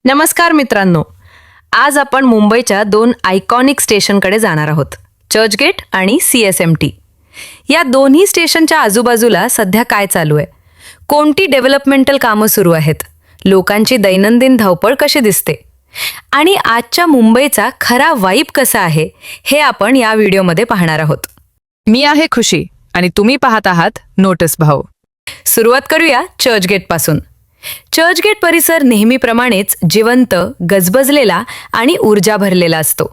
नमस्कार मित्रांनो, आज आपण मुंबईच्या दोन आयकॉनिक स्टेशनकडे जाणार आहोत, चर्चगेट आणि CSMT. या दोन्ही स्टेशनच्या आजूबाजूला सध्या काय चालू आहे, कोणती डेव्हलपमेंटल कामं सुरू आहेत, लोकांची दैनंदिन धावपळ कशी दिसते आणि आजच्या मुंबईचा खरा वाईब कसा आहे हे आपण या व्हिडिओमध्ये पाहणार आहोत. मी आहे खुशी आणि तुम्ही पाहत आहात नोटीस भाऊ. सुरुवात करूया चर्चगेटपासून. चर्चगेट परिसर नेहमीप्रमाणेच जिवंत, गजबजलेला आणि ऊर्जा भरलेला असतो.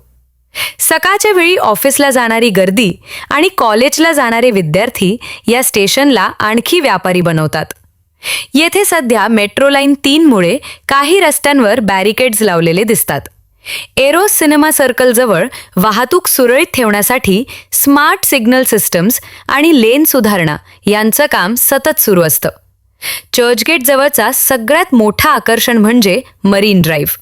सकाळच्या वेळी ऑफिसला जाणारी गर्दी आणि कॉलेजला जाणारे विद्यार्थी या स्टेशनला आणखी व्यापारी बनवतात. येथे सध्या मेट्रो लाईन 3मुळे काही रस्त्यांवर बॅरिकेड्स लावलेले दिसतात. एरो सिनेमा सर्कलजवळ वाहतूक सुरळीत ठेवण्यासाठी स्मार्ट सिग्नल सिस्टम्स आणि लेन सुधारणा यांचं काम सतत सुरू असतं. चर्चगेट जवळचा सगळ्यात मोठा आकर्षण म्हणजे मरीन ड्राईव्ह.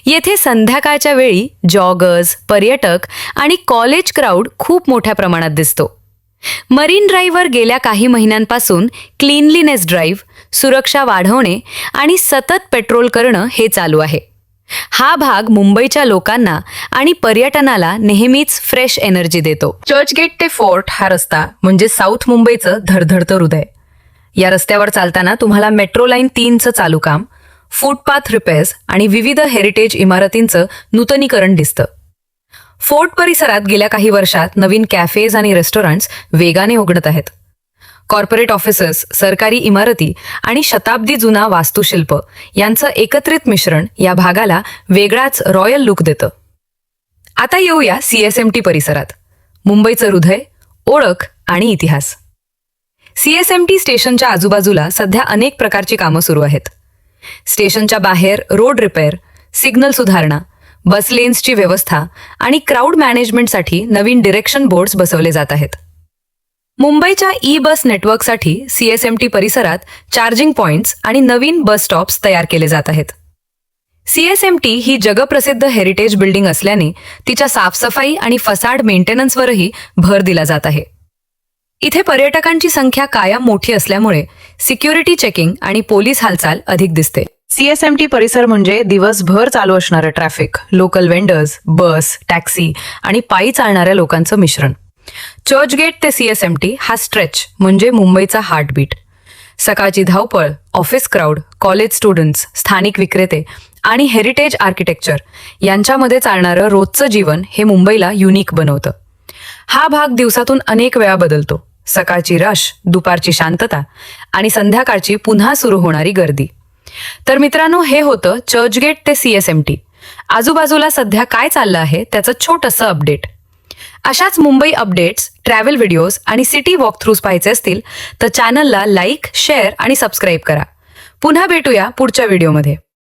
येथे संध्याकाळच्या वेळी जॉगर्स, पर्यटक आणि कॉलेज क्राऊड खूप मोठ्या प्रमाणात दिसतो. मरीन ड्राईव्हवर गेल्या काही महिन्यांपासून क्लीनलीनेस ड्राईव्ह, सुरक्षा वाढवणे आणि सतत पेट्रोल करणं हे चालू आहे. हा भाग मुंबईच्या लोकांना आणि पर्यटनाला नेहमीच फ्रेश एनर्जी देतो. चर्चगेट ते फोर्ट हा रस्ता म्हणजे साऊथ मुंबईचं धडधडतं हृदय. या रस्त्यावर चालताना तुम्हाला मेट्रो लाईन 3चं चालू काम, फुटपाथ रिपेअर्स आणि विविध हेरिटेज इमारतींचं नूतनीकरण दिसतं. फोर्ट परिसरात गेल्या काही वर्षात नवीन कॅफेज आणि रेस्टॉरंट्स वेगाने उघडत आहेत. कॉर्पोरेट ऑफिसेस, सरकारी इमारती आणि शताब्दी जुना वास्तुशिल्प यांचं एकत्रित मिश्रण या भागाला वेगळाच रॉयल लुक देतं. आता येऊया CSMT परिसरात, मुंबईचं हृदय, ओळख आणि इतिहास. CSMT स्टेशनच्या आजूबाजूला सध्या अनेक प्रकारची कामं सुरू आहेत. स्टेशनच्या बाहेर रोड रिपेअर, सिग्नल सुधारणा, बस लेन्सची व्यवस्था आणि क्राऊड मॅनेजमेंटसाठी नवीन डिरेक्शन बोर्ड्स बसवले जात आहेत. मुंबईच्या बस नेटवर्कसाठी CSMT परिसरात चार्जिंग पॉइंट्स आणि नवीन बस स्टॉप्स तयार केले जात आहेत. CSMT ही जगप्रसिद्ध हेरिटेज बिल्डिंग असल्याने तिच्या साफसफाई आणि फसाड मेंटेनन्सवरही भर दिला जात आहे. इथे पर्यटकांची संख्या कायम मोठी असल्यामुळे सिक्युरिटी चेकिंग आणि पोलीस हालचाल अधिक दिसते. CSMT परिसर म्हणजे दिवसभर चालू असणारं ट्रॅफिक, लोकल वेंडर्स, बस, टॅक्सी आणि पायी चालणाऱ्या लोकांचं मिश्रण. चर्चगेट ते CSMT हा स्ट्रेच म्हणजे मुंबईचा हार्टबीट. सकाळची धावपळ, ऑफिस क्राऊड, कॉलेज स्टुडंट्स, स्थानिक विक्रेते आणि हेरिटेज आर्किटेक्चर यांच्यामध्ये चालणारं रोजचं जीवन हे मुंबईला युनिक बनवतं. हा भाग दिवसातून अनेक वेळा बदलतो. सकाळची रश, दुपारची शांतता आणि संध्याकाळची पुन्हा सुरू होणारी गर्दी. तर मित्रांनो, हे होतं चर्चगेट ते CSMT. आजूबाजूला सध्या काय चाललं आहे त्याचं छोटंसं अपडेट. अशाच मुंबई अपडेट्स, ट्रॅव्हल व्हिडिओज आणि सिटी वॉकथ्रूज पाहायचे असतील तर चॅनलला लाईक, शेअर आणि सबस्क्राईब करा. पुन्हा भेटूया पुढच्या व्हिडिओमध्ये.